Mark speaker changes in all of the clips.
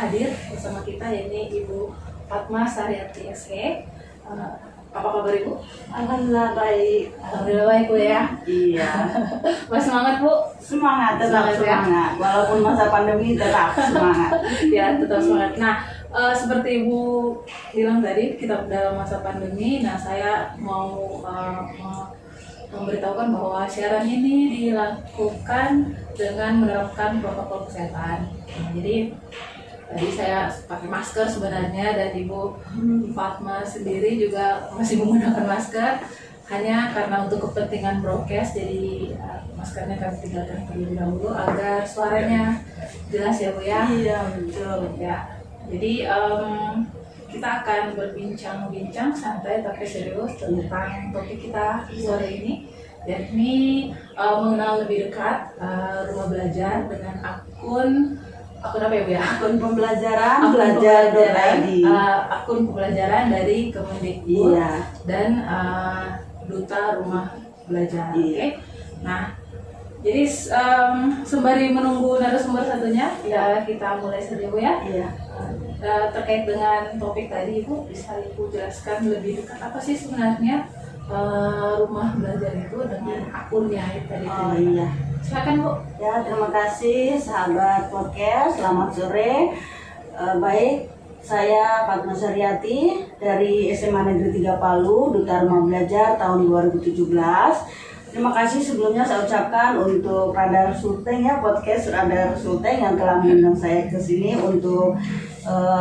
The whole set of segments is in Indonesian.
Speaker 1: hadir bersama kita, yaitu Ibu Fatma Saryati SE. Apa kabar Ibu?
Speaker 2: Alhamdulillah baik.
Speaker 1: Alhamdulillah baik Bu ya.
Speaker 2: Iya.
Speaker 1: Mas semangat Bu?
Speaker 2: Semangat, tetap semangat. Walaupun masa pandemi tetap semangat.
Speaker 1: Ya, tetap semangat. Nah, seperti Ibu bilang tadi, kita dalam masa pandemi. Nah, saya mau memberitahukan bahwa siaran ini dilakukan dengan menerapkan protokol kesehatan. Nah, jadi tadi saya pakai masker sebenarnya, dan Ibu Fatma sendiri juga masih menggunakan masker, hanya karena untuk kepentingan broadcast, jadi maskernya kami tinggalkan terlebih dahulu agar suaranya jelas ya Bu ya.
Speaker 2: Iya betul.
Speaker 1: Ya, jadi kita akan berbincang-bincang santai tapi serius tentang topik kita sore ini, yakni mengenal lebih dekat rumah belajar dengan akun apa ya Bu ya?
Speaker 2: Akun pembelajaran.id.
Speaker 1: Akun pembelajaran dari Kemendikbud dan Duta Rumah Belajar. Oke. Nah, jadi sembari menunggu narasumber satunya, ya kita mulai saja Bu ya.
Speaker 2: Iya.
Speaker 1: Terkait dengan topik tadi, Ibu bisa Ibu jelaskan lebih dekat apa sih sebenarnya rumah belajar itu dengan akunnya tadi?
Speaker 2: Oh iya.
Speaker 1: Silakan Bu.
Speaker 2: Ya, terima kasih sahabat podcast. Selamat sore. Baik, saya Fatma Saryati dari SMA Negeri 3 Palu, Duta Rumah Belajar tahun 2017. Terima kasih sebelumnya saya ucapkan untuk Radar Sulteng ya, podcast Radar Sulteng yang telah mengundang saya ke sini untuk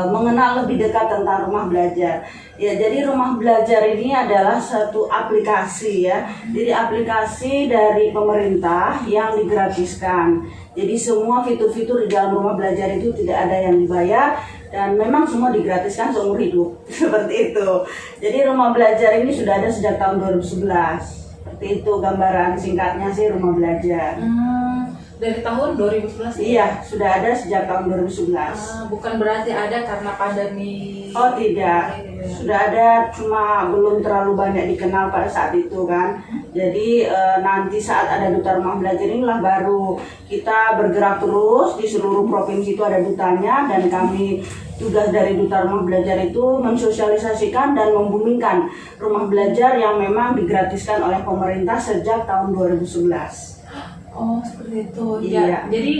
Speaker 2: mengenal lebih dekat tentang rumah belajar. Ya, jadi rumah belajar ini adalah satu aplikasi ya. Jadi aplikasi dari pemerintah yang digratiskan. Jadi semua fitur-fitur di dalam rumah belajar itu tidak ada yang dibayar dan memang semua digratiskan seumur hidup. Seperti itu. Jadi rumah belajar ini sudah ada sejak tahun 2011. Seperti itu gambaran singkatnya sih rumah belajar.
Speaker 1: Dari tahun 2011?
Speaker 2: Iya, sudah ada sejak tahun 2011.
Speaker 1: Bukan berarti ada karena pandemi?
Speaker 2: Oh tidak, sudah ada, cuma belum terlalu banyak dikenal pada saat itu kan. Jadi nanti saat ada Duta Rumah Belajar inilah baru kita bergerak terus di seluruh provinsi itu ada dutanya, dan kami tugas dari Duta Rumah Belajar itu mensosialisasikan dan membumingkan rumah belajar yang memang digratiskan oleh pemerintah sejak tahun 2011.
Speaker 1: Oh seperti itu.
Speaker 2: Iya.
Speaker 1: Ya, jadi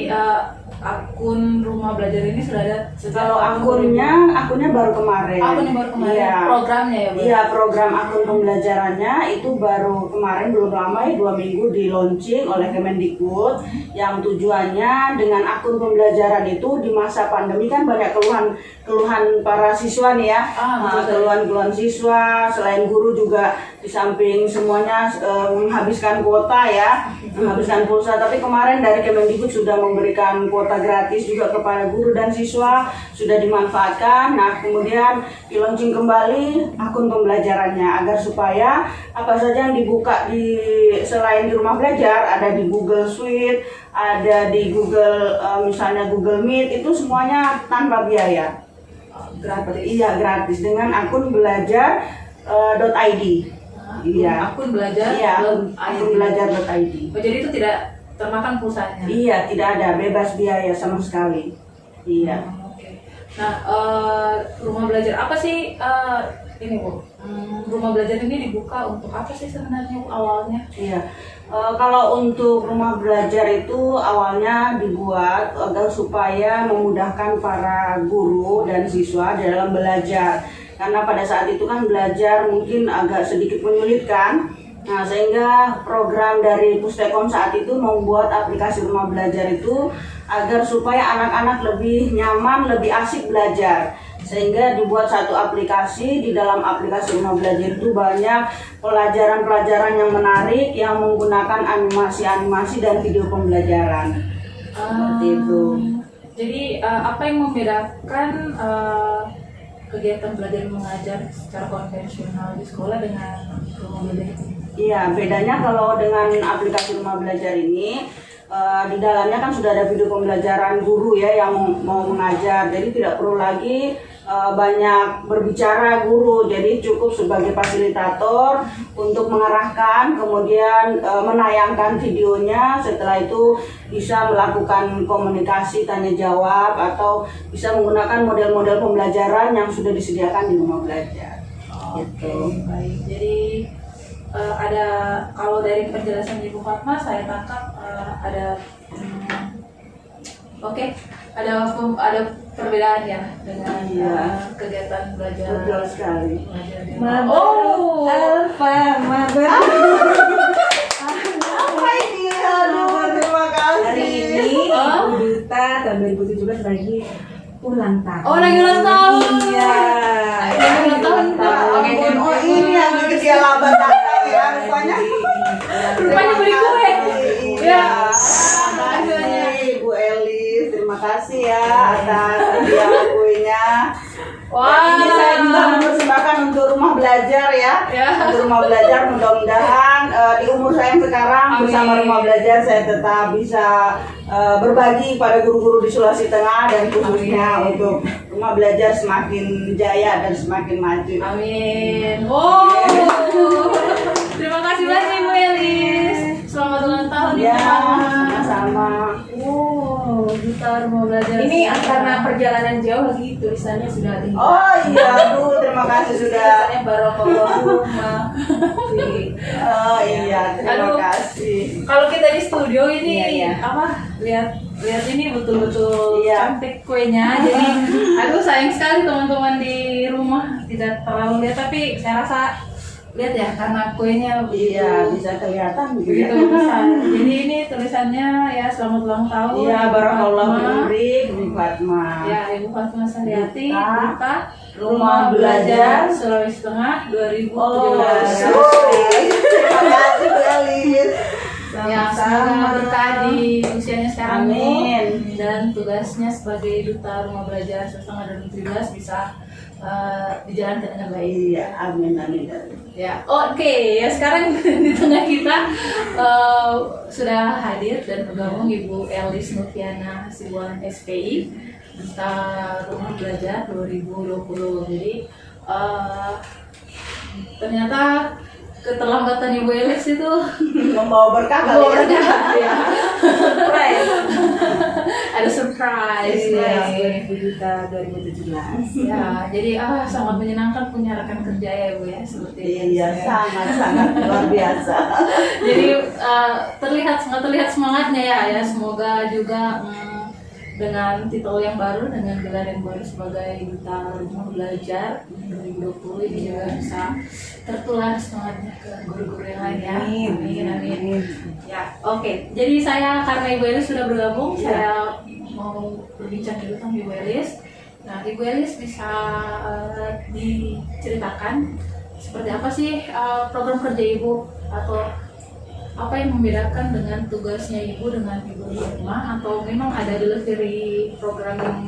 Speaker 1: akun rumah belajar ini sudah ada.
Speaker 2: Kalau akunnya baru kemarin.
Speaker 1: Akunnya baru kemarin.
Speaker 2: Iya.
Speaker 1: Programnya ya Bu?
Speaker 2: Iya, program akun pembelajarannya itu baru kemarin, belum lama ya, 2 minggu di launching oleh Kemendikbud. Yang tujuannya dengan akun pembelajaran itu di masa pandemi kan banyak keluhan para siswa nih ya. Keluhan siswa, selain guru juga di samping semuanya menghabiskan kuota ya, menghabiskan pulsa. Tapi kemarin dari Kemendikbud sudah memberikan kuota gratis juga kepada guru dan siswa, sudah dimanfaatkan. Nah, kemudian di launching kembali akun pembelajarannya agar supaya apa saja yang dibuka selain di rumah belajar, ada di Google Suite, ada di Google misalnya Google Meet, itu semuanya tanpa biaya.
Speaker 1: Gratis.
Speaker 2: Iya, gratis dengan akun belajar.id. Iya.
Speaker 1: Akun belajar.
Speaker 2: Iya, akun belajar.id.
Speaker 1: Oh, jadi itu tidak termakan pulsanya?
Speaker 2: Iya, tidak ada, bebas biaya sama sekali. Iya.
Speaker 1: Oke. Nah, rumah belajar apa sih ini Bu? Rumah belajar ini dibuka untuk apa sih sebenarnya Bu, awalnya?
Speaker 2: Iya. Kalau untuk rumah belajar itu awalnya dibuat agar supaya memudahkan para guru dan siswa dalam belajar. Karena pada saat itu kan belajar mungkin agak sedikit menyulitkan. Nah, sehingga program dari Pustekom saat itu membuat aplikasi rumah belajar itu agar supaya anak-anak lebih nyaman, lebih asik belajar. Sehingga dibuat satu aplikasi. Di dalam aplikasi rumah belajar itu banyak pelajaran-pelajaran yang menarik yang menggunakan animasi-animasi dan video pembelajaran. Seperti itu.
Speaker 1: Jadi apa yang membedakan kegiatan belajar mengajar secara konvensional di sekolah dengan rumah belajar itu?
Speaker 2: Iya, bedanya kalau dengan aplikasi rumah belajar ini di dalamnya kan sudah ada video pembelajaran guru ya yang mau mengajar, jadi tidak perlu lagi banyak berbicara guru, jadi cukup sebagai fasilitator untuk mengarahkan, kemudian menayangkan videonya, setelah itu bisa melakukan komunikasi tanya jawab atau bisa menggunakan model-model pembelajaran yang sudah disediakan di rumah belajar.
Speaker 1: Oke, baik. Jadi ada, kalau dari penjelasan Ibu Fatma saya tangkap ada ada perbedaan ya dengan kegiatan belajar.
Speaker 2: Betul sekali.
Speaker 3: Alfa,
Speaker 2: Apa ini? Aduh, terima kasih.
Speaker 3: hari ini Ibu Duta tahun 2017 lagi ulang tahun.
Speaker 1: Oh, lagi ulang tahun.
Speaker 3: Iya.
Speaker 1: Lagi ulang tahun.
Speaker 2: Oh, ini yang bikin dia lambat datang ya, rupanya.
Speaker 1: Rupanya beli kue.
Speaker 2: Ya.
Speaker 1: Akhirnya.
Speaker 2: Ibu Elis, terima kasih ya atas hadiah kuenya.
Speaker 1: Wah.
Speaker 2: Ini saya juga mempersembahkan untuk rumah belajar ya. Untuk rumah belajar, mudah-mudahan di umur saya yang sekarang bersama rumah belajar saya tetap bisa berbagi pada guru-guru di Sulawesi Tengah dan khususnya untuk rumah belajar semakin jaya dan semakin maju.
Speaker 1: Amin. Oh. Terima kasih banyak Ibu Elis. Selamat ulang tahun
Speaker 2: Ya,
Speaker 1: Ibu Fatma.
Speaker 2: sama-sama.
Speaker 1: Oh, Duta Rumah Belajar.
Speaker 3: Ini karena perjalanan jauh lagi tulisannya sudah ada.
Speaker 2: Oh iya, aduh terima kasih sudah.
Speaker 1: Tulisannya Barakallahu
Speaker 2: Oh iya, terima
Speaker 1: Aduh.
Speaker 2: kasih.
Speaker 1: Kalau kita di studio ini
Speaker 3: Iya.
Speaker 1: apa? Lihat ini betul-betul
Speaker 2: Iya.
Speaker 1: cantik kuenya. Jadi aduh sayang sekali teman-teman di rumah tidak terlalu lihat, tapi saya rasa lihat ya karena kuenya
Speaker 2: Iya, bisa kelihatan
Speaker 1: begitu
Speaker 2: gitu.
Speaker 1: besar. Jadi ini tulisannya ya selamat ulang tahun.
Speaker 2: Iya, barakallahu
Speaker 1: Fatma.
Speaker 2: fiik, Ibu Fatma.
Speaker 1: Ya, Ibu Fatma Sariati,
Speaker 2: Duta
Speaker 1: Duta
Speaker 2: Rumah Belajar
Speaker 1: Sulawesi Tengah 2017.
Speaker 2: Oh, terima kasih Bu Elis.
Speaker 1: Ya, semoga berkah di usianya sekarang Bu.
Speaker 2: Amin.
Speaker 1: Dan tugasnya sebagai Duta Rumah Belajar Sulawesi Tengah 2017 bisa dijalankan dengan baik.
Speaker 2: Iya, amin amin.
Speaker 1: Ya, oke. Ya sekarang di tengah kita sudah hadir dan bergabung Ibu Elis Noviana Hasibuan SPI Duta Rumah Belajar 2020. Jadi ternyata keterlambatan Ibu Elis itu
Speaker 2: Membawa berkah kali
Speaker 1: membawa
Speaker 2: ya.
Speaker 1: berkah, ya.
Speaker 3: Surprise.
Speaker 1: Ada surprise
Speaker 3: Iya,
Speaker 1: nih.
Speaker 3: Ibu Duta 2017.
Speaker 1: Ya, jadi sangat menyenangkan punya rekan kerja ya Bu ya seperti
Speaker 2: Iya,
Speaker 1: saya.
Speaker 2: sangat luar biasa.
Speaker 1: Jadi terlihat semangatnya ya. Semoga juga dengan titel yang baru, dengan gelar yang baru sebagai Duta Rumah Belajar 2020 ini juga bisa tertular semangatnya ke guru-guru yang lain ya. Amin. Ya, oke. Jadi saya karena Ibu Elis sudah bergabung, saya mau berbincang dulu sama Ibu Elis. Nah, Ibu Elis bisa diceritakan seperti apa sih program kerja Ibu atau apa yang membedakan dengan tugasnya Ibu dengan Ibu di rumah, atau memang ada delivery program yang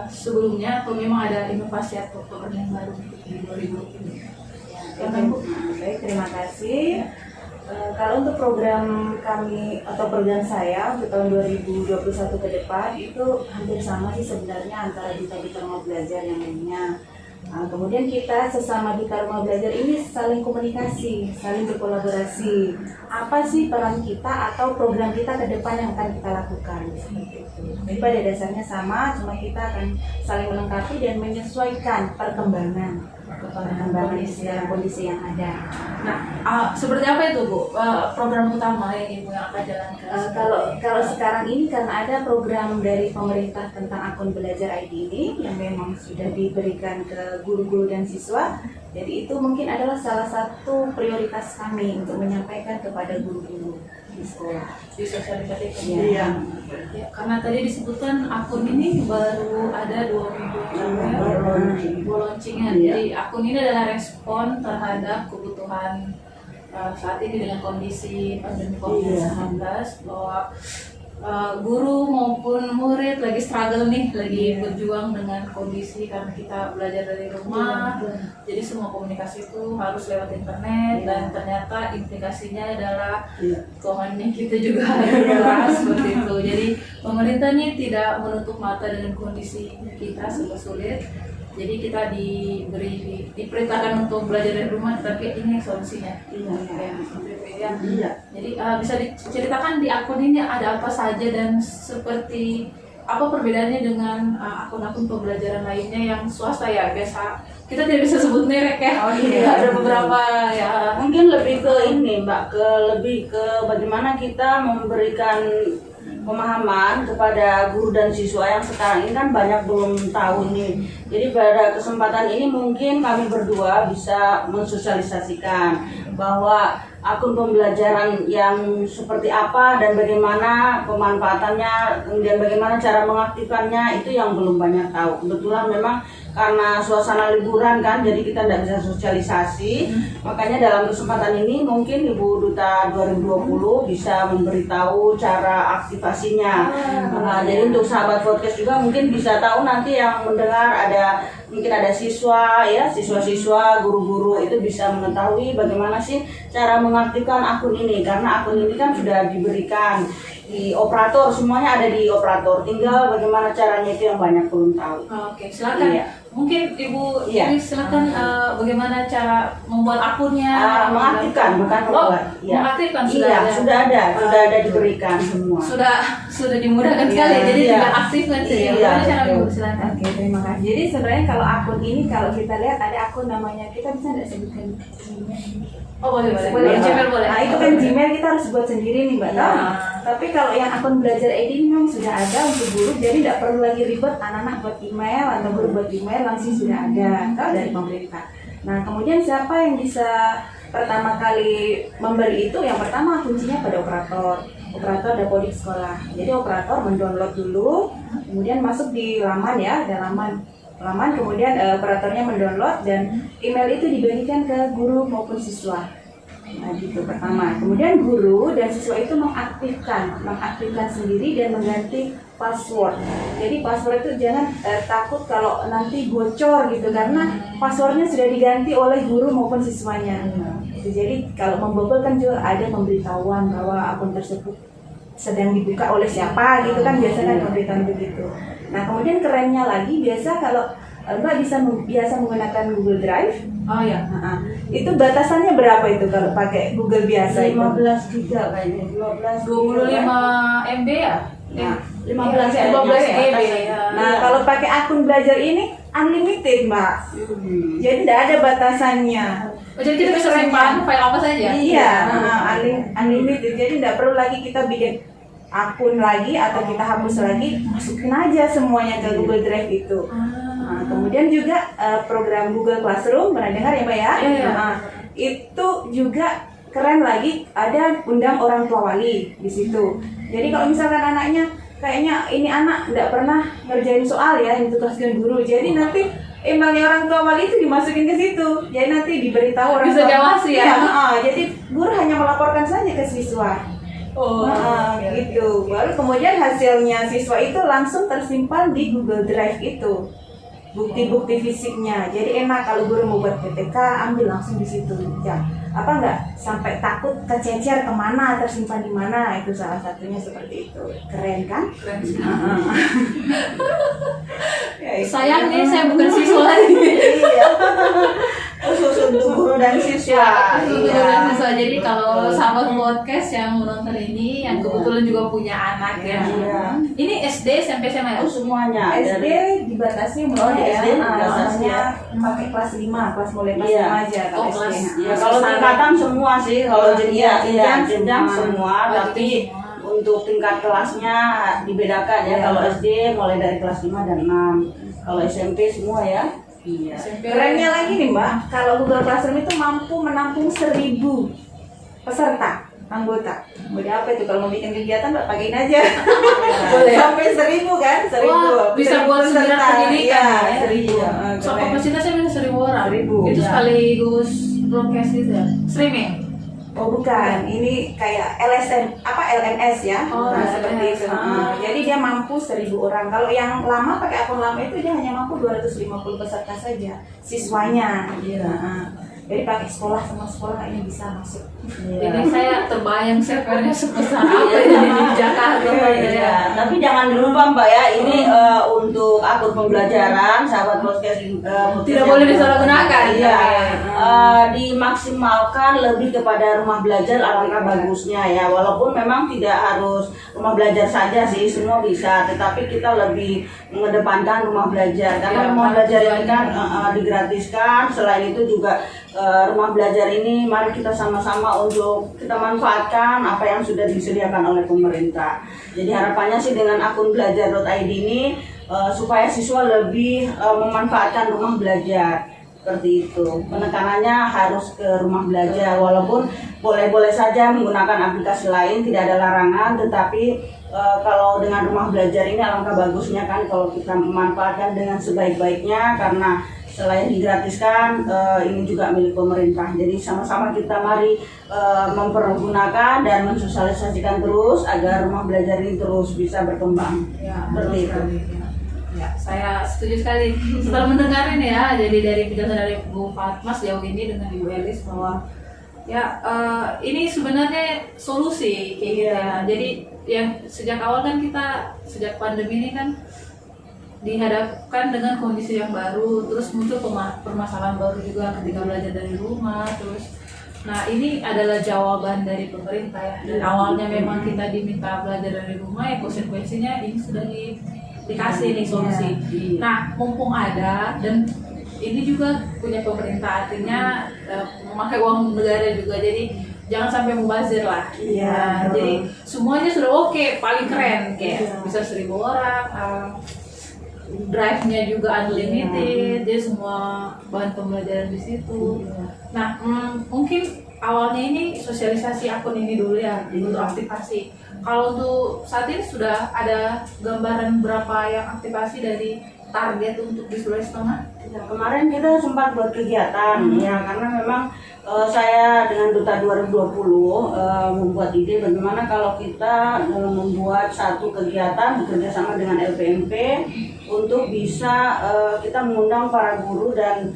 Speaker 1: sebelumnya, atau memang ada inovasi atau program yang baru di 2020 ini?
Speaker 3: Baik, terima kasih. Kalau untuk program kami atau program saya untuk tahun 2021 ke depan itu hampir sama sih sebenarnya antara Duta Rumah Belajar yang lainnya. Kemudian kita sesama Duta Rumah Belajar ini saling komunikasi, saling berkolaborasi. Apa sih peran kita atau program kita ke depan yang akan kita lakukan seperti itu. Jadi pada dasarnya sama, cuma kita akan saling melengkapi dan menyesuaikan perkembangan kondisi yang ada.
Speaker 1: Nah, seperti apa itu Bu program utama yang Ibu yang akan jalankan?
Speaker 3: Kalau sekarang ini karena ada program dari pemerintah tentang akun belajar ID ini yang memang sudah diberikan ke guru-guru dan siswa, jadi itu mungkin adalah salah satu prioritas kami untuk menyampaikan kepada guru-guru di sekolah.
Speaker 1: Di sosialisasi.
Speaker 2: Iya.
Speaker 1: Ya, karena tadi disebutkan akun ini baru ada 2 minggu launching-an.
Speaker 2: Iya.
Speaker 1: Jadi akun ini adalah respon terhadap kebutuhan saat ini dengan kondisi pandemi COVID-19 bahwa guru maupun murid lagi struggle nih, lagi berjuang dengan kondisi karena kita belajar dari rumah. Jadi semua komunikasi itu harus lewat internet dan ternyata implikasinya adalah keuangan kita juga harus keras seperti itu. Jadi pemerintah nih tidak menutup mata dengan kondisi kita serba sulit. Jadi kita diperintahkan untuk belajar dari rumah, tapi ini solusinya. Jadi bisa diceritakan di akun ini ada apa saja dan seperti apa perbedaannya dengan akun-akun pembelajaran lainnya yang swasta ya, biasa kita tidak bisa sebut merek ya. Ada beberapa ya.
Speaker 2: Mungkin lebih ke ini Mbak, lebih ke bagaimana kita memberikan pemahaman kepada guru dan siswa yang sekarang ini kan banyak belum tahu nih. Jadi pada kesempatan ini mungkin kami berdua bisa mensosialisasikan bahwa akun pembelajaran yang seperti apa dan bagaimana pemanfaatannya, kemudian bagaimana cara mengaktifkannya, itu yang belum banyak tahu. Kebetulan memang karena suasana liburan kan, jadi kita tidak bisa sosialisasi. Makanya dalam kesempatan ini mungkin Ibu Duta 2020 bisa memberitahu cara aktivasinya. Jadi untuk sahabat podcast juga mungkin bisa tahu nanti yang mendengar mungkin ada siswa ya, siswa-siswa, guru-guru itu bisa mengetahui bagaimana sih cara mengaktifkan akun ini, karena akun ini kan sudah diberikan di operator, semuanya ada di operator, tinggal bagaimana caranya itu yang banyak belum tahu.
Speaker 1: Oke, silakan.
Speaker 2: Iya.
Speaker 1: Mungkin Ibu silakan bagaimana cara membuat akunnya.
Speaker 2: Mengaktifkan, bukan membuat.
Speaker 1: Mengaktifkan sudah
Speaker 2: ada diberikan semua.
Speaker 1: Sudah dimudahkan sekali, jadi tinggal aktifkan saja. Bagaimana cara Ibu? Silakan.
Speaker 3: Oke, terima kasih. Jadi sebenarnya kalau akun ini, kalau kita lihat ada akun namanya, kita bisa nggak sebutkan?
Speaker 1: Oh boleh.
Speaker 3: Gmail boleh. Nah itu kan Gmail kita harus buat sendiri nih Mbak. Tapi kalau yang akun belajar ID memang sudah ada untuk guru, jadi tidak perlu lagi ribet anak-anak buat email atau guru buat email, langsung sudah ada dari pemerintah. Nah kemudian siapa yang bisa pertama kali memberi itu? Yang pertama kuncinya pada operator Dapodik sekolah. Jadi operator mendownload dulu, kemudian masuk di laman ya, ada laman, kemudian operatornya mendownload dan email itu dibagikan ke guru maupun siswa. Nah gitu pertama. Kemudian guru dan siswa itu mengaktifkan sendiri dan mengganti password. Jadi password itu jangan takut kalau nanti bocor gitu, karena passwordnya sudah diganti oleh guru maupun siswanya. Jadi kalau membobol kan juga ada pemberitahuan bahwa akun tersebut sedang dibuka oleh siapa gitu kan, biasanya pemberitahuan begitu. Nah kemudian kerennya lagi, biasa kalau Mbak biasa menggunakan Google Drive.
Speaker 1: Oh ya.
Speaker 3: Itu batasannya berapa itu kalau pakai Google biasa?
Speaker 2: 15 giga kayaknya,
Speaker 1: 25 MB ya?
Speaker 2: Nah,
Speaker 1: 15 MB ya.
Speaker 3: Nah kalau pakai akun belajar ini unlimited Mbak. Jadi tidak ada batasannya.
Speaker 1: Jadi kita bisa simpan file apa saja?
Speaker 3: Iya, unlimited. Jadi tidak perlu lagi kita bikin akun lagi atau kita hapus lagi, masukin aja semuanya ke Google Drive itu. Nah, kemudian juga program Google Classroom, pernah dengar ya Mbak ya?
Speaker 1: Iya.
Speaker 3: Nah, itu juga keren lagi, ada undang orang tua wali di situ. Jadi kalau misalkan anaknya kayaknya ini anak tidak pernah ngerjain soal ya, yang ditugaskan guru, jadi nanti emailnya orang tua wali itu dimasukin ke situ. Jadi nanti diberitahu orang
Speaker 1: bisa diawasi ya.
Speaker 3: Jadi guru hanya melaporkan saja ke siswa. Gitu. Baru kemudian hasilnya siswa itu langsung tersimpan di Google Drive itu, bukti-bukti fisiknya. Jadi enak kalau guru mau buat PTK, ambil langsung di situ. Ya, apa enggak sampai takut kececer kemana, tersimpan di mana, itu salah satunya seperti itu. Keren kan?
Speaker 1: Keren sekali. Sayangnya saya bukan siswa lagi.
Speaker 2: Khusus untuk guru dan siswa.
Speaker 1: Jadi kalau sahabat podcast yang menonton ini, yang kebetulan juga punya anak ya. Ini SD, SMP, SMA ya?
Speaker 2: Semuanya.
Speaker 3: SD dibatasi mulai
Speaker 2: SD
Speaker 3: dibatasinya pakai kelas 5, kelas mulai kelas 5 aja kalau SD.
Speaker 2: Kalau tingkatan semua sih, kalau jenjang semua, tapi untuk tingkat kelasnya dibedakan ya. Kalau SD mulai dari kelas 5 dan 6. Kalau SMP semua ya. Iya.
Speaker 3: Kerennya lagi nih Mbak, kalau Google Classroom itu mampu menampung 1000 peserta anggota. Mau apa itu kalau mau bikin kegiatan Mbak pakein aja. Boleh. Sampai 1000 kan? 1000.
Speaker 1: Wah, bisa buat 9 pendidikan ya.
Speaker 3: 1000.
Speaker 1: So kapasitasnya bisa 1000 orang. Itu sekaligus broadcast gitu ya. Streaming.
Speaker 3: Oh bukan, ini kayak LSM LMS ya.
Speaker 1: Oh,
Speaker 3: Nah,
Speaker 1: LMS.
Speaker 3: seperti itu. Jadi dia mampu 1.000 orang. Kalau yang lama pakai akun lama itu dia hanya mampu 250 peserta saja siswanya. Jadi pakai sekolah, semua sekolah kayaknya bisa masuk.
Speaker 1: Ini saya terbayang servernya sebesar apa ya di Jakarta ya.
Speaker 2: Tapi jangan lupa Mbak ya, ini untuk akun pembelajaran sahabat podcast
Speaker 1: Tidak boleh disalahgunakan.
Speaker 2: Iya, dimaksimalkan lebih kepada rumah belajar, alangkah bagusnya ya. Walaupun memang tidak harus rumah belajar saja sih, semua bisa. Tetapi kita lebih mengedepankan rumah belajar karena rumah belajar ini kan digratiskan. Selain itu juga rumah belajar ini mari kita sama-sama untuk kita manfaatkan apa yang sudah disediakan oleh pemerintah. Jadi harapannya sih dengan akun belajar.id ini supaya siswa lebih memanfaatkan rumah belajar. Seperti itu. Penekanannya harus ke rumah belajar, walaupun boleh-boleh saja menggunakan aplikasi lain, tidak ada larangan, tetapi kalau dengan rumah belajar ini alangkah bagusnya kan kalau kita memanfaatkan dengan sebaik-baiknya, karena selain digratiskan ini juga milik pemerintah. Jadi sama-sama kita mari mempergunakan dan mensosialisasikan terus agar rumah belajar ini terus bisa berkembang.
Speaker 1: Ya,
Speaker 2: Seperti itu.
Speaker 1: Ya, saya setuju sekali. Setelah mendengar ini ya, jadi dari penjelasan dari Bu Fatma sejauh ini dengan Ibu Elis bahwa ya ini sebenarnya solusi kayak gitu ya. Jadi yang sejak awal kan kita sejak pandemi ini kan dihadapkan dengan kondisi yang baru, terus muncul permasalahan baru juga ketika belajar dari rumah, terus nah ini adalah jawaban dari pemerintah ya. Dan awalnya memang kita diminta belajar dari rumah, ya konsekuensinya ini sudah dikasih nih solusi. Nah mumpung ada dan ini juga punya pemerintah, artinya memakai uang negara juga, jadi jangan sampai mubazir lah. Jadi semuanya sudah oke, paling keren kayak bisa 1.000 orang. Drive-nya juga unlimited, jadi semua bahan pembelajaran di situ. Nah, mungkin awalnya ini sosialisasi akun ini dulu ya untuk aktivasi. Kalau untuk saat ini sudah ada gambaran berapa yang aktivasi dari target untuk di Sulawesi Tengah?
Speaker 2: Ya, kemarin kita sempat buat kegiatan ya, karena memang saya dengan Duta 2020 membuat ide bagaimana kalau kita membuat satu kegiatan bekerja sama dengan LPMP untuk bisa kita mengundang para guru dan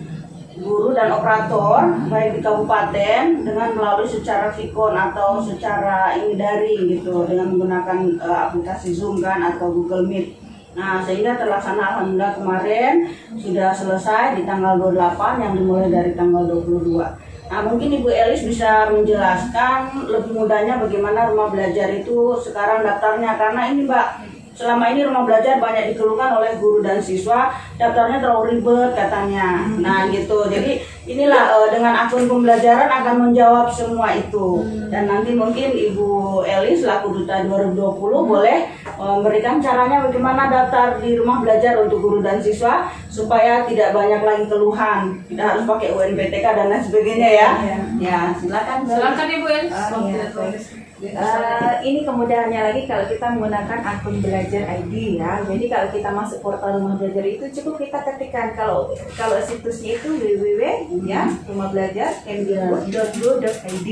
Speaker 2: operator baik di kabupaten dengan melalui secara Vicon atau secara ini daring gitu, dengan menggunakan aplikasi Zoom kan atau Google Meet. Nah, sehingga terlaksana alhamdulillah kemarin sudah selesai di tanggal 28 yang dimulai dari tanggal 22. Nah, mungkin Ibu Elis bisa menjelaskan lebih mudahnya bagaimana rumah belajar itu sekarang daftarnya, karena ini Mbak, selama ini rumah belajar banyak dikeluhkan oleh guru dan siswa, daftarnya terlalu ribet katanya. Nah gitu, jadi inilah dengan akun pembelajaran akan menjawab semua itu. Dan nanti mungkin Ibu Elis selaku Duta 2020 boleh memberikan caranya bagaimana daftar di rumah belajar untuk guru dan siswa supaya tidak banyak lagi keluhan, tidak harus pakai UNPTK dan lain sebagainya ya. Ya, silakan
Speaker 1: Ibu Elis.
Speaker 3: Ini kemudahannya lagi kalau kita menggunakan akun belajar ID ya. Jadi kalau kita masuk portal rumah belajar itu cukup kita ketikkan, kalau situsnya itu www ya rumahbelajar.kemdikbud.go.id.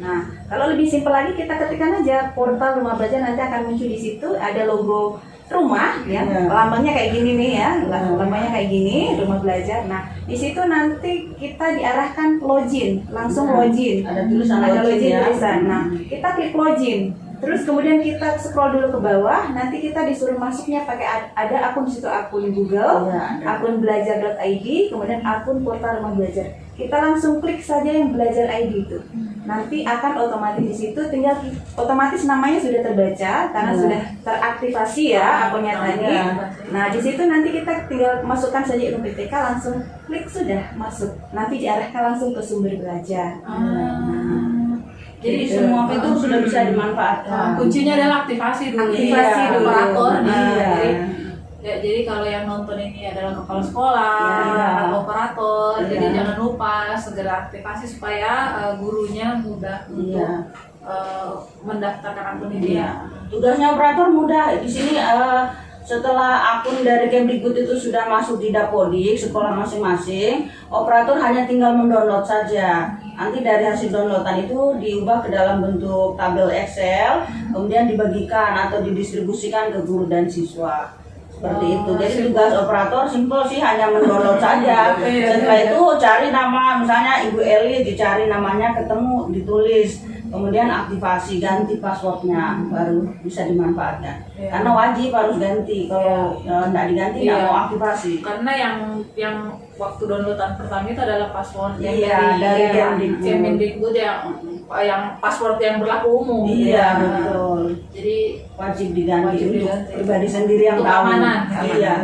Speaker 3: Nah, kalau lebih simpel lagi kita ketikkan aja portal rumah belajar, nanti akan muncul di situ ada logo rumah ya, lambangnya kayak gini nih ya, lambangnya kayak gini, rumah belajar. Nah, di situ nanti kita diarahkan login, langsung login.
Speaker 2: Ada tulisan
Speaker 3: login
Speaker 2: ya.
Speaker 3: tulisan. Nah, kita klik login. Terus kemudian kita scroll dulu ke bawah, nanti kita disuruh masuknya pakai ada akun di situ, akun Google, akun belajar.id, kemudian akun portal rumah belajar. Kita langsung klik saja yang belajar ID itu. Nanti akan otomatis di situ tinggal otomatis namanya sudah terbaca karena sudah teraktivasi ya akunnya tadi. Nah, di situ nanti kita tinggal masukkan saja UNPTK, langsung klik sudah masuk. Nanti diarahkan langsung ke sumber belajar.
Speaker 2: Jadi semua itu sudah bisa dimanfaatkan.
Speaker 1: Kuncinya adalah aktivasi dulu.
Speaker 3: Aktivasi dulu.
Speaker 1: Operator. Jadi kalau yang nonton ini adalah kepala sekolah atau operator, jadi jangan lupa segera aktivasi supaya gurunya mudah untuk mendaftarkan akun ini.
Speaker 2: Tugasnya operator mudah. Di sini Setelah akun dari Kemdikbud itu sudah masuk di Dapodik sekolah masing-masing, operator hanya tinggal mendownload saja. Nanti dari hasil downloadan itu diubah ke dalam bentuk tabel Excel, kemudian dibagikan atau didistribusikan ke guru dan siswa. Seperti itu. Jadi tugas operator simpel sih, hanya mendownload saja. Setelah itu cari nama, misalnya Ibu Eli, dicari namanya, ketemu, ditulis. Kemudian aktivasi, ganti passwordnya, baru bisa dimanfaatkan. Karena wajib harus ganti, kalau nggak diganti nggak mau aktivasi.
Speaker 1: Karena yang waktu downloadan pertama itu adalah password yang
Speaker 2: dari
Speaker 1: Kemdikbud yang password yang berlaku umum.
Speaker 2: Iya, betul.
Speaker 1: Jadi
Speaker 2: Wajib diganti untuk pribadi sendiri yang
Speaker 1: untuk
Speaker 2: tahu.
Speaker 1: keamanan.
Speaker 2: Iya.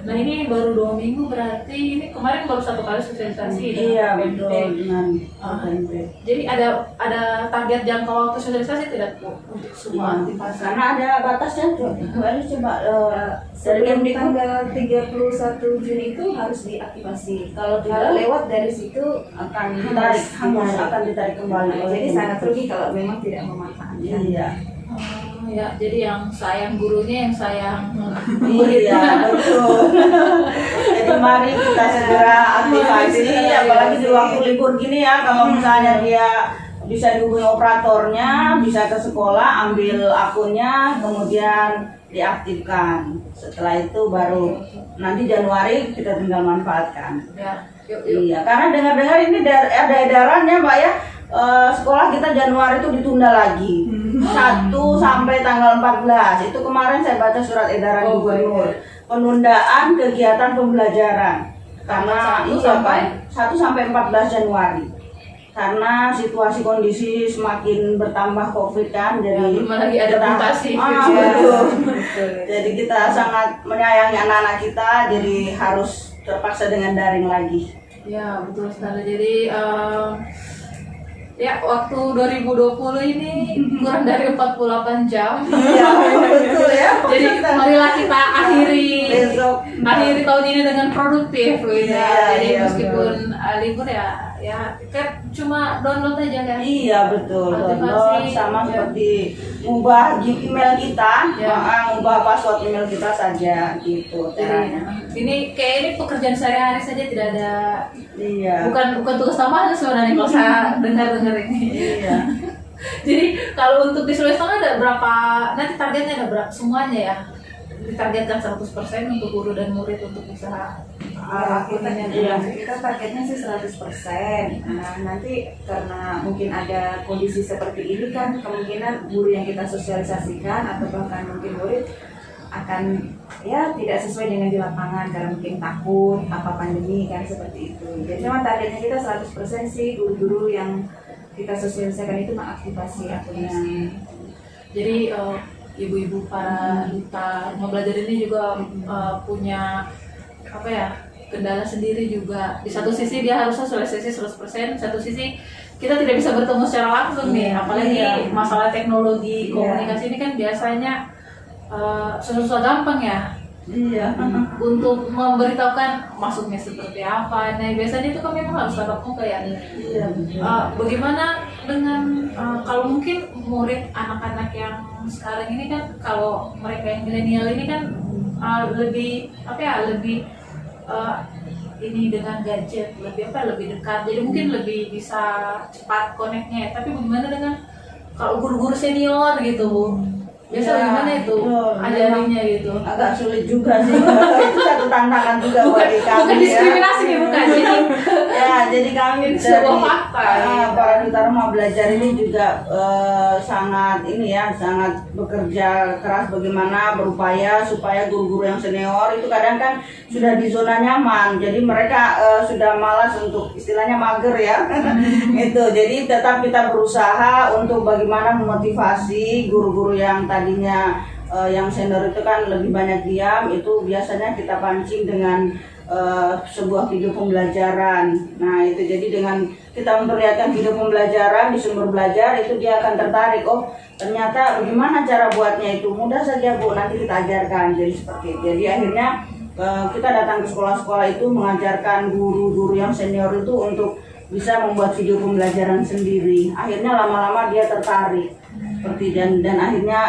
Speaker 1: Nah ini baru 2 minggu, berarti ini kemarin baru 1 kali sosialisasi.
Speaker 2: Iya,
Speaker 1: dengan
Speaker 2: betul,
Speaker 1: PMP.
Speaker 2: dengan PMP.
Speaker 1: Jadi ada target jangka waktu sosialisasi tidak Bu untuk semua aktivasi?
Speaker 2: Karena ada batasnya tuh. Baru coba dari
Speaker 3: Sebelum
Speaker 2: Kemdikbud.
Speaker 3: tanggal 31 Juni itu harus diaktifasi. Kalau lewat dari situ
Speaker 2: akan ditarik, akan ditarik kembali.
Speaker 3: Nah, jadi sangat rugi kalau memang tidak memanfaatkan.
Speaker 2: Iya.
Speaker 1: Ya, jadi yang sayang gurunya, yang sayang
Speaker 2: Iya, betul. Jadi mari kita segera aktivasi, apalagi di waktu libur gini ya. Kalau misalnya dia bisa dihubungi operatornya, bisa ke sekolah, ambil akunnya, kemudian diaktifkan. Setelah itu baru nanti Januari kita tinggal manfaatkan.
Speaker 1: Ya, yuk.
Speaker 2: Iya, karena dengar-dengar ini ada edarannya Mbak ya, sekolah kita Januari itu ditunda lagi 1 sampai tanggal 14. Itu kemarin saya baca surat edaran Gubernur, penundaan kegiatan pembelajaran karena 1 sampai 14 Januari. Karena situasi kondisi semakin bertambah COVID kan, jadi
Speaker 1: belum lagi ada mutasi.
Speaker 2: betul. Jadi kita sangat menyayangi anak-anak kita, jadi harus terpaksa dengan daring lagi.
Speaker 1: Ya, betul sekali. Jadi ya waktu 2020 ini kurang dari 48 jam.
Speaker 2: Iya, betul ya.
Speaker 1: Jadi marilah kita
Speaker 2: Besok.
Speaker 1: akhiri tahun ini dengan produktif gitu.
Speaker 2: Iya,
Speaker 1: Jadi
Speaker 2: iya,
Speaker 1: meskipun libur ya kan cuma download aja kan.
Speaker 2: Iya, betul.
Speaker 1: Aktivasi,
Speaker 2: Download sama
Speaker 1: ya.
Speaker 2: seperti ngubah email kita,
Speaker 1: Ya.
Speaker 2: ngubah password email kita saja gitu.
Speaker 1: Jadi
Speaker 2: caranya.
Speaker 1: ini kayak ini pekerjaan sehari-hari saja, tidak ada
Speaker 2: Iya.
Speaker 1: bukan tugas tambahan sebenarnya kalau saya dengar ini.
Speaker 2: Iya.
Speaker 1: Jadi kalau untuk di Sulawesi Tengah ada berapa, nanti targetnya ada berapa semuanya ya? Ditargetkan 100% untuk guru dan murid untuk bisa akunnya.
Speaker 3: Iya, kita targetnya sih 100%. Nah, nanti karena mungkin ada kondisi seperti ini kan, kemungkinan guru yang kita sosialisasikan atau bahkan mungkin murid akan ya tidak sesuai dengan di lapangan karena mungkin takut apa pandemi kan, seperti itu. Jadi memang targetnya kita 100% sih guru-guru yang kita sosialisasikan itu mengaktifasi akunnya.
Speaker 1: Jadi ibu-ibu para duta Rumah Belajar ini juga punya apa ya, kendala sendiri juga. Di satu sisi dia harus sosialisasi 100%, satu sisi kita tidak bisa bertemu secara langsung nih, apalagi masalah teknologi komunikasi ini kan biasanya susah gampang ya.
Speaker 2: Iya.
Speaker 1: Untuk memberitahukan masuknya seperti apa. Nah biasanya itu kan memang harus tatap muka ya.
Speaker 2: Iya.
Speaker 1: Bagaimana dengan kalau mungkin murid anak-anak yang sekarang ini kan, kalau mereka yang milenial ini kan lebih apa ya, lebih ini dengan gadget lebih dekat, jadi mungkin lebih bisa cepat connect-nya. Tapi bagaimana dengan kalau guru-guru senior gitu Bu? Biasa bagaimana itu ajarinya gitu?
Speaker 2: Agak sulit juga sih. Itu satu tantangan juga bagi kami.
Speaker 1: Bukan diskriminasi nih, bukan.
Speaker 2: Jadi kami
Speaker 1: sebuah
Speaker 2: dari
Speaker 1: fakta.
Speaker 2: para duta Rumah Belajar ini juga sangat bekerja keras bagaimana berupaya supaya guru-guru yang senior itu kadang kan sudah di zona nyaman. Jadi mereka sudah malas untuk istilahnya mager ya. Itu. Jadi tetap kita berusaha untuk bagaimana memotivasi guru-guru yang tadinya yang senior itu kan lebih banyak diam, itu biasanya kita pancing dengan sebuah video pembelajaran. Nah itu jadi dengan kita memperlihatkan video pembelajaran di sumber belajar, itu dia akan tertarik. Oh ternyata bagaimana cara buatnya, itu mudah saja Bu, nanti kita ajarkan. Jadi seperti itu. Jadi akhirnya kita datang ke sekolah-sekolah itu mengajarkan guru-guru yang senior itu untuk bisa membuat video pembelajaran sendiri. Akhirnya lama-lama dia tertarik seperti dan akhirnya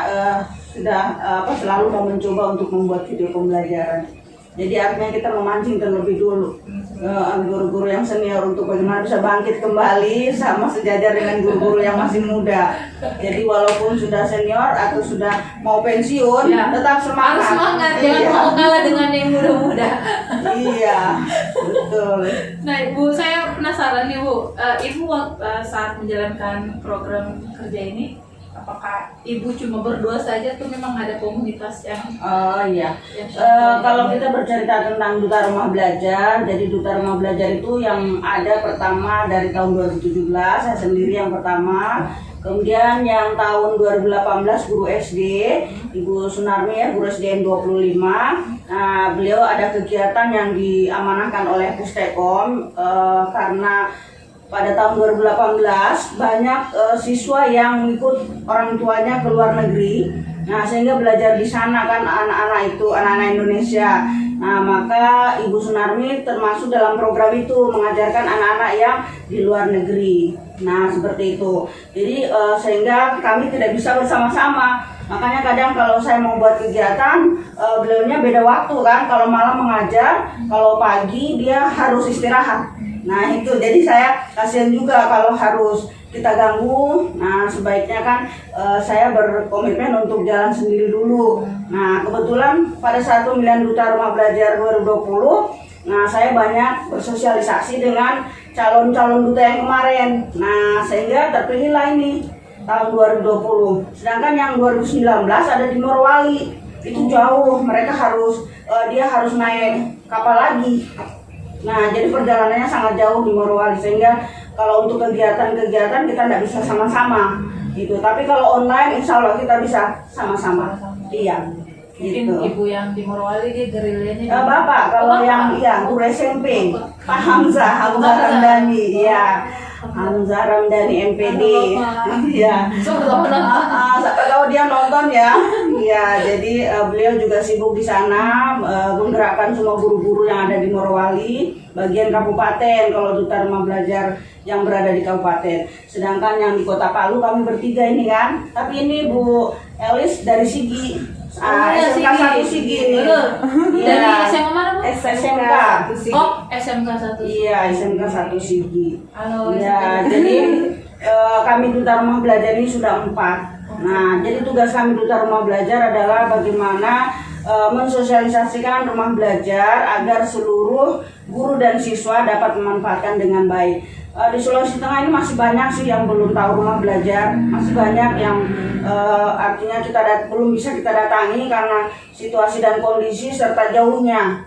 Speaker 2: sudah selalu mau mencoba untuk membuat video pembelajaran. Jadi artinya kita memancing terlebih dulu guru-guru yang senior untuk bagaimana bisa bangkit kembali sama sejajar dengan guru-guru yang masih muda. Jadi walaupun sudah senior atau sudah mau pensiun, tetap semangat.
Speaker 1: Harus semangat, jangan mau kalah dengan yang muda-muda.
Speaker 2: Iya, betul.
Speaker 1: Nah, Ibu, saya penasaran nih, Bu. Ibu saat menjalankan program kerja ini, apakah Ibu cuma berdua saja tuh memang ada komunitas yang
Speaker 2: iya. Kalau kita bercerita tentang Duta Rumah Belajar, jadi Duta Rumah Belajar itu yang ada pertama dari tahun 2017, saya sendiri yang pertama. Kemudian yang tahun 2018 guru SD, Ibu Sunarmi ya, guru SDN 25. Nah, beliau ada kegiatan yang diamanahkan oleh Pustekom karena pada tahun 2018 banyak siswa yang ikut orang tuanya ke luar negeri. Nah, sehingga belajar di sana kan anak-anak Indonesia. Nah, maka Ibu Sunarmi termasuk dalam program itu mengajarkan anak-anak yang di luar negeri. Nah, seperti itu. Jadi sehingga kami tidak bisa bersama-sama. Makanya kadang kalau saya mau buat kegiatan, beliaunya beda waktu kan. Kalau malam mengajar, kalau pagi dia harus istirahat. Nah itu, jadi saya kasihan juga kalau harus kita ganggu. Nah sebaiknya kan saya berkomitmen untuk jalan sendiri dulu. Nah kebetulan pada saat pemilihan Duta Rumah Belajar 2020, nah saya banyak bersosialisasi dengan calon-calon duta yang kemarin. Nah sehingga terpilihlah ini tahun 2020. Sedangkan yang 2019 ada di Morowali, itu jauh, mereka dia harus naik kapal lagi. Nah, jadi perjalanannya sangat jauh di Morowali, sehingga kalau untuk kegiatan-kegiatan kita tidak bisa sama-sama gitu. Tapi kalau online insya Allah kita bisa sama-sama. Iya.
Speaker 1: Mungkin
Speaker 2: gitu.
Speaker 1: Ibu yang di Morowali dia gerilyanya.
Speaker 2: Bapak, kalau yang guru SMP, Pak Hamzah Ramdhani, ya. Hamzah Ramdhani MPD. Iya. Kalau dia nonton ya. Ya, jadi beliau juga sibuk di sana menggerakkan semua guru-guru yang ada di Morowali, bagian kabupaten kalau Duta Rumah Belajar yang berada di kabupaten. Sedangkan yang di Kota Palu kami bertiga ini kan. Tapi ini Bu Elis dari Sigi. SMK 1 Sigi.
Speaker 1: Betul. Dari SMA mana, Bu?
Speaker 2: SMK.
Speaker 1: Oh, SMK 1.
Speaker 2: Iya, SMK 1 Sigi.
Speaker 1: Halo.
Speaker 2: Ya, jadi kami Duta Rumah Belajar ini sudah 4. Nah, jadi tugas kami Duta Rumah Belajar adalah bagaimana mensosialisasikan rumah belajar agar seluruh guru dan siswa dapat memanfaatkan dengan baik. Di Sulawesi Tengah ini masih banyak sih yang belum tahu rumah belajar, masih banyak yang artinya belum bisa kita datangi karena situasi dan kondisi serta jauhnya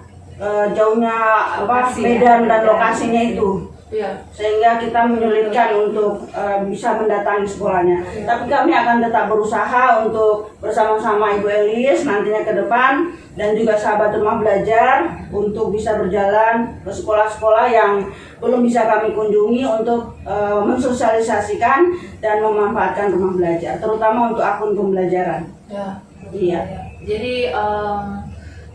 Speaker 2: medan dan lokasinya itu.
Speaker 1: Iya.
Speaker 2: Sehingga kita menyulitkan untuk bisa mendatangi sekolahnya. Tapi kami akan tetap berusaha untuk bersama-sama Ibu Elis nantinya ke depan dan juga sahabat rumah belajar untuk bisa berjalan ke sekolah-sekolah yang belum bisa kami kunjungi untuk mensosialisasikan dan memanfaatkan rumah belajar, terutama untuk akun pembelajaran.
Speaker 1: Ya.
Speaker 2: Iya.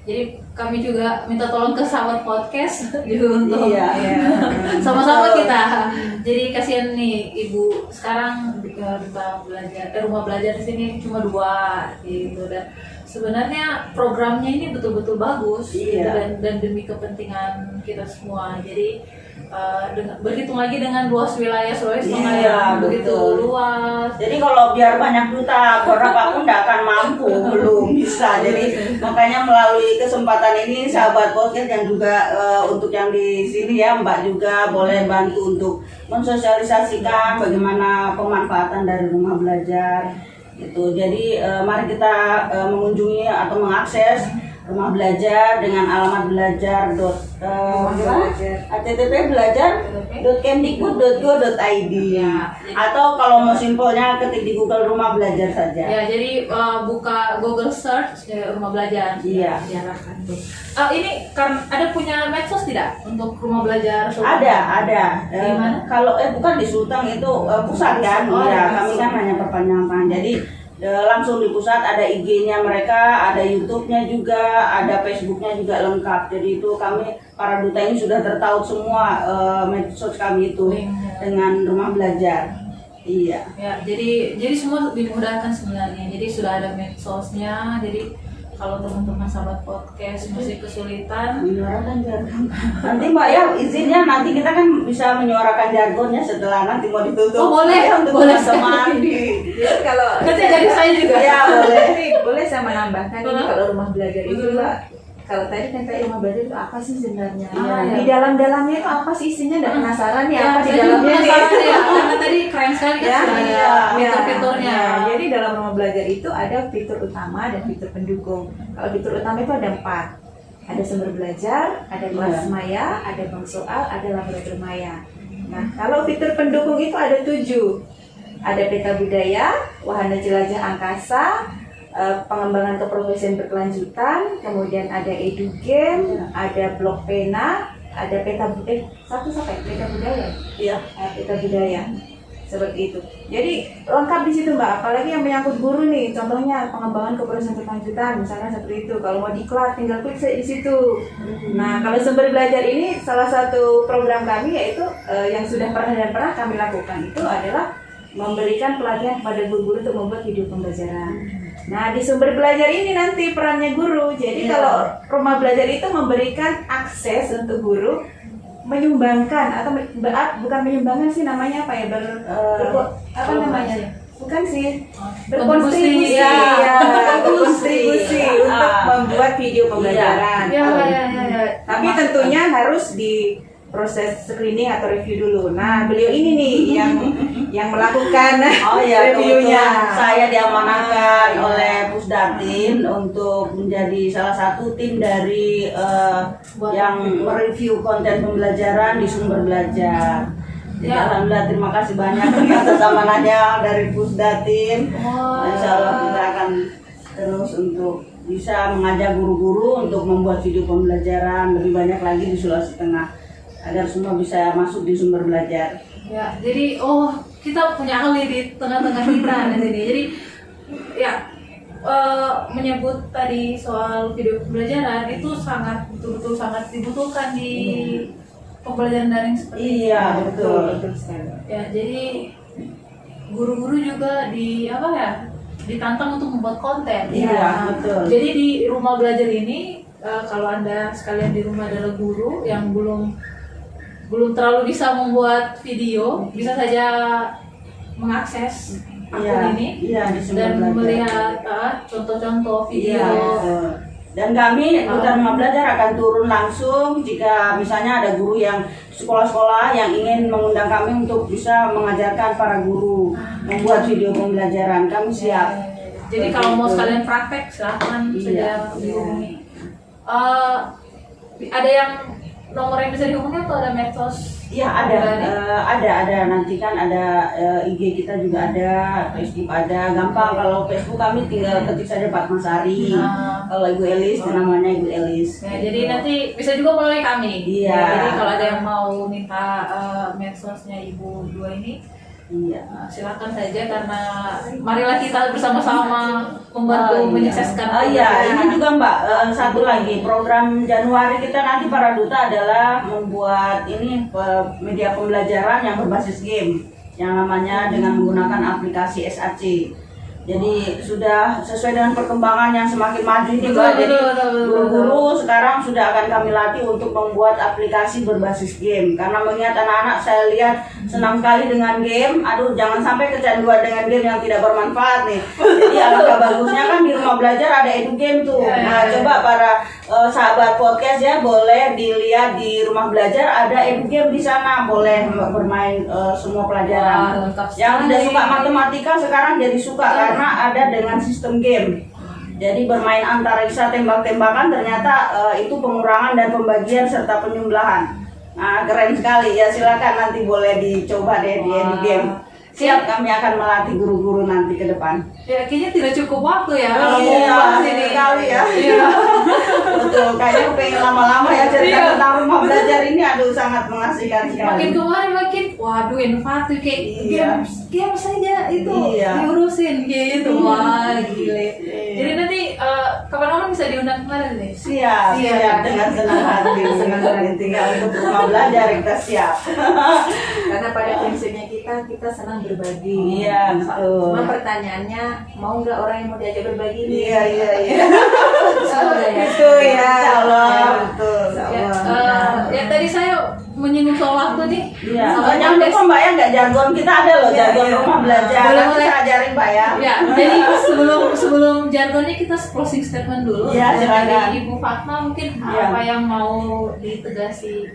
Speaker 1: Jadi kami juga minta tolong ke sahabat podcast juga untuk sama-sama
Speaker 2: Betul.
Speaker 1: kita. Jadi kasihan nih Ibu sekarang rumah belajar di sini cuma 2 gitu, dan sebenarnya programnya ini betul-betul bagus gitu, dan demi kepentingan kita semua. Jadi berhitung lagi dengan luas wilayah Sulawesi Tengah yang begitu luas.
Speaker 2: Jadi kalau biar banyak duta, berapapun tidak akan mampu, belum bisa. Jadi makanya melalui kesempatan ini sahabat podcast yang juga untuk yang di sini ya Mbak juga boleh bantu untuk mensosialisasikan bagaimana pemanfaatan dari rumah belajar. Gitu. Jadi mari kita mengunjungi atau mengakses rumah belajar dengan alamat http://belajar.kemdikbud.go.id atau kalau mau simpelnya ketik di Google rumah belajar saja.
Speaker 1: Ya, jadi buka Google search rumah belajar.
Speaker 2: Iya.
Speaker 1: Diarahkan tuh. Ini kan ada punya medsos tidak untuk rumah belajar?
Speaker 2: Ada.
Speaker 1: Di mana?
Speaker 2: Kalau bukan di Sulteng itu pusat kan? Iya, kami kan hanya perpanjangan. Jadi langsung di pusat ada IG-nya mereka, ada YouTube-nya juga, ada Facebook-nya juga lengkap. Jadi itu kami para duta ini sudah tertaut semua medsos kami itu dengan rumah belajar. Iya.
Speaker 1: Ya, jadi semua dimudahkan sebenarnya. Jadi sudah ada medsosnya. Jadi kalau teman-teman sahabat podcast masih kesulitan,
Speaker 2: Menyuarakan jargon. Nanti Mbak ya izinnya nanti kita kan bisa menyuarakan jargonnya setelah nanti mau ditutup.
Speaker 1: Oh, boleh.
Speaker 2: Ya, untuk
Speaker 1: Boleh
Speaker 2: teman-teman.
Speaker 3: Jadi kalau
Speaker 1: nanti jadi saya juga.
Speaker 2: Ya boleh.
Speaker 3: Tapi boleh saya menambahkan ini kalau rumah belajar itu
Speaker 1: Betul.
Speaker 3: Mbak, kalau tadi kan kayak rumah belajar itu apa sih sebenarnya?
Speaker 1: Iya.
Speaker 3: Di dalam-dalamnya itu apa sih isinya? Dan penasaran ya apa di
Speaker 1: saya juga
Speaker 3: dalamnya nih?
Speaker 1: penasaran ya, karena tadi keren sekali kan
Speaker 3: Ya,
Speaker 1: sudah ada
Speaker 2: iya.
Speaker 1: fitur-fiturnya.
Speaker 3: Ya, jadi dalam rumah belajar itu ada fitur utama dan fitur pendukung. Kalau fitur utama itu ada 4. Ada sumber belajar, ada kelas
Speaker 2: Iya.
Speaker 3: maya, ada bank soal, ada laboratorium maya. Nah, kalau fitur pendukung itu ada 7. Ada peta budaya, wahana jelajah angkasa, pengembangan keprofesian berkelanjutan, kemudian ada edu game, ada blok pena, ada peta peta budaya.
Speaker 2: Iya.
Speaker 3: Peta budaya. Seperti itu. Jadi lengkap di situ Mbak, apalagi yang menyangkut guru nih, contohnya pengembangan keprofesian berkelanjutan, misalnya seperti itu. Kalau mau diklat, tinggal klik di situ. Nah, kalau sumber belajar ini salah satu program kami yaitu yang sudah pernah kami lakukan itu adalah memberikan pelatihan kepada guru-guru untuk membuat video pembelajaran. Nah, di sumber belajar ini nanti perannya guru. Jadi kalau rumah belajar itu memberikan akses untuk guru menyumbangkan atau bukan menyumbangkan sih namanya apa ya apa namanya? Bukan sih. Berkontribusi berkontribusi untuk membuat video pembelajaran. Tapi tentunya harus di proses screening atau review dulu. Nah, beliau ini nih yang melakukan reviewnya.
Speaker 2: Saya diamanahkan oleh Pusdatin untuk menjadi salah satu tim dari yang mereview konten pembelajaran di sumber belajar. Jadi alhamdulillah terima kasih banyak atas amanahnya dari Pusdatin. Insya Allah kita akan terus untuk bisa mengajak guru-guru untuk membuat video pembelajaran lebih banyak lagi di Sulawesi Tengah, agar semua bisa masuk di sumber belajar.
Speaker 1: Ya, jadi kita punya ahli di tengah-tengah kita di sini. Jadi ya menyebut tadi soal video pembelajaran itu sangat betul-betul sangat dibutuhkan di pembelajaran daring seperti ini.
Speaker 2: Iya, betul
Speaker 3: sekali.
Speaker 1: Ya, jadi guru-guru juga ditantang untuk membuat konten.
Speaker 2: Iya, betul.
Speaker 1: Jadi di rumah belajar ini kalau Anda sekalian di rumah adalah guru yang belum terlalu bisa membuat video, bisa saja mengakses akun ini
Speaker 2: di sumber
Speaker 1: dan
Speaker 2: belajar.
Speaker 1: melihat contoh-contoh video.
Speaker 2: Betul. Dan kami Duta Rumah Belajar akan turun langsung jika misalnya ada guru yang sekolah-sekolah yang ingin mengundang kami untuk bisa mengajarkan para guru membuat video pembelajaran. Kami siap.
Speaker 1: Jadi kalau mau sekalian praktek silahkan saja dihubungi. Ada yang nomor yang bisa dihubungi atau ada medsos?
Speaker 2: Iya ada nanti kan ada IG kita juga ada, Facebook ada. Gampang kalau Facebook kami tinggal ketik saja Pak Masari. Kalau Ibu Elis namanya Ibu Elis.
Speaker 1: Ya, jadi nanti bisa juga melalui kami.
Speaker 2: Iya.
Speaker 1: Jadi kalau ada yang mau minta medsosnya Ibu dua ini, silakan saja karena marilah kita bersama-sama membantu menyukseskan.
Speaker 2: Ini juga Mbak, satu lagi program Januari kita nanti para duta adalah membuat ini media pembelajaran yang berbasis game yang namanya dengan menggunakan aplikasi SAC. Jadi sudah sesuai dengan perkembangan yang semakin maju ini Mbak. Jadi guru-guru sekarang sudah akan kami latih untuk membuat aplikasi berbasis game. Karena mengingat anak-anak saya lihat senang sekali dengan game. Aduh, jangan sampai kecanduan dengan game yang tidak bermanfaat nih. Jadi alangkah bagusnya kan di rumah belajar ada edu game tuh. Nah, coba para sahabat podcast ya boleh dilihat di rumah belajar ada edu game di sana, boleh bermain semua pelajaran. Yang tidak suka matematika sekarang jadi suka karena ada dengan sistem game. Jadi bermain antariksa tembak-tembakan ternyata itu pengurangan dan pembagian serta penyembelahan. Nah, keren sekali ya, silakan nanti boleh dicoba deh di edu game. Siap, kami akan melatih guru-guru nanti ke depan.
Speaker 1: Ya, kayaknya tidak cukup waktu ya kalau mau bahas ini.
Speaker 2: Sekali ya.
Speaker 1: Iya.
Speaker 2: Betul, kayaknya pengen lama-lama ya cerita tentang rumah belajar ini, aduh sangat mengasihkan sekali.
Speaker 1: Makin kemarin makin, waduh inovatif kayak game saja itu diurusin gitu. Wah, gile. Jadi nanti kapan-kapan bisa diundang kemarin nih.
Speaker 2: Siap, siap dengan senang hati, senang hati tinggal untuk rumah belajar kita siap.
Speaker 3: Karena pada prinsipnya kita senang berbagi.
Speaker 2: Iya, betul.
Speaker 3: Cuma pertanyaannya, mau nggak orang yang mau diajak berbagi ini?
Speaker 2: Iya.
Speaker 3: Semoga ya.
Speaker 2: Itu ya, insyaallah. Betul.
Speaker 1: Ya tadi saya menyinggung soal waktu nih.
Speaker 2: Iya.
Speaker 1: Sama
Speaker 2: Jangan lupa Mbak ya, nggak jargon kita ada loh, jargon rumah belajar.
Speaker 1: Boleh,
Speaker 2: Nanti
Speaker 1: boleh.
Speaker 2: saya ajarin Mbak ya.
Speaker 1: Ya, jadi sebelum jargonnya kita closing statement dulu.
Speaker 2: Ya, silakan.
Speaker 1: Dari Ibu Fatma mungkin
Speaker 2: Ya.
Speaker 1: apa yang mau ditegasi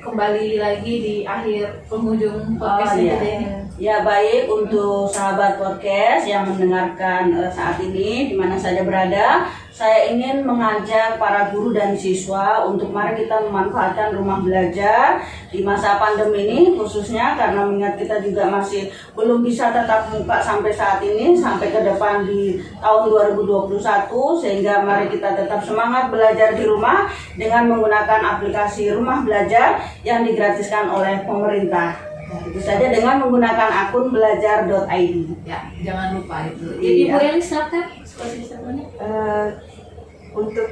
Speaker 1: kembali lagi di akhir penghujung podcast
Speaker 2: iya.
Speaker 1: ini.
Speaker 2: Ya baik untuk sahabat podcast yang mendengarkan saat ini di mana saja berada, saya ingin mengajak para guru dan siswa untuk mari kita memanfaatkan rumah belajar di masa pandemi ini, khususnya karena mengingat kita juga masih belum bisa tatap muka sampai saat ini, sampai ke depan di tahun 2021, sehingga mari kita tetap semangat belajar di rumah dengan menggunakan aplikasi rumah belajar yang digratiskan oleh pemerintah. Itu saja dengan menggunakan akun belajar.id.
Speaker 1: Ya, jangan lupa itu.
Speaker 2: Iya.
Speaker 1: Ibu Eli silakan closing statementnya.
Speaker 3: Untuk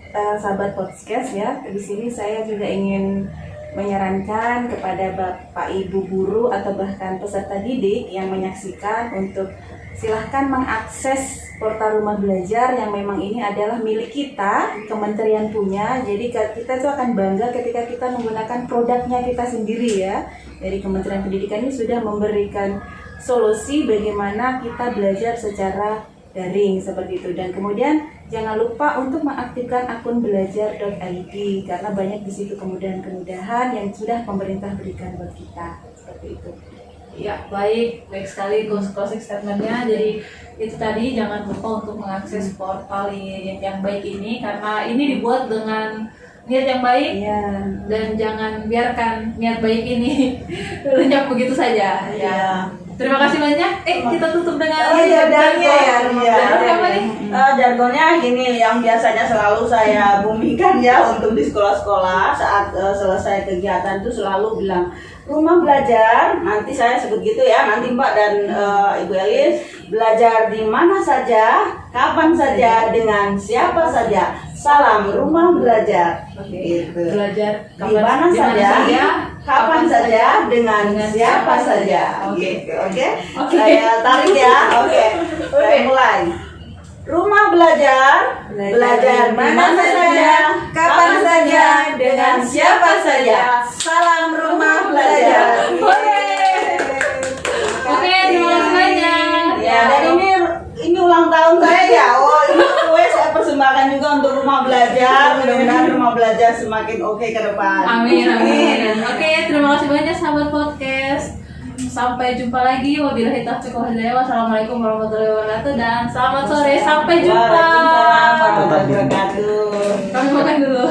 Speaker 3: sahabat podcast ya, di sini saya juga ingin menyarankan kepada Bapak Ibu guru atau bahkan peserta didik yang menyaksikan untuk silahkan mengakses portal rumah belajar yang memang ini adalah milik kita, kementerian punya. Jadi kita tuh akan bangga ketika kita menggunakan produknya kita sendiri ya. Dari Kementerian Pendidikan ini sudah memberikan solusi bagaimana kita belajar secara daring seperti itu. Dan kemudian jangan lupa untuk mengaktifkan akun belajar.id karena banyak di situ kemudahan-kemudahan yang sudah pemerintah berikan buat kita seperti itu.
Speaker 1: Ya, baik sekali closing statementnya. Jadi itu tadi, jangan lupa untuk mengakses portal yang baik ini karena ini dibuat dengan niat yang baik.
Speaker 3: Iya.
Speaker 1: Dan jangan biarkan niat baik ini lenyap begitu saja. Ya. Terima kasih banyak. Kita tutup dengan
Speaker 2: Jargonnya ya.
Speaker 1: Jargon apa nih?
Speaker 2: Jargonnya gini, yang biasanya selalu saya bumikan ya untuk di sekolah-sekolah saat selesai kegiatan itu selalu bilang rumah belajar. Nanti saya sebut gitu ya, nanti Mbak dan Ibu Elis belajar di mana saja, kapan saja, dengan siapa saja. Salam rumah belajar. Gitu.
Speaker 1: Belajar
Speaker 2: Di mana saja, kapan saja, dengan siapa saja.
Speaker 1: Oke.
Speaker 2: Oke. Saya tarik ya. Oke. Saya mulai. Rumah belajar, belajar di mana saja, kapan saja, dengan siapa saja. Salam rumah belajar.
Speaker 1: Oke, terima kasih banyak.
Speaker 2: Ya, dan ini ulang tahun saya ya. Oh, ini kue saya persembahkan juga untuk rumah belajar. Mudah-mudahan rumah belajar semakin oke ke depan.
Speaker 1: Amin. Oke, terima kasih banyak sahabat podcast. Sampai jumpa lagi. Wabillahi taufiq wal hidayah. Wassalamualaikum warahmatullahi wabarakatuh dan selamat sore. Sampai jumpa.
Speaker 2: Waalaikumsalam warahmatullahi wabarakatuh.
Speaker 1: Kami makan dulu.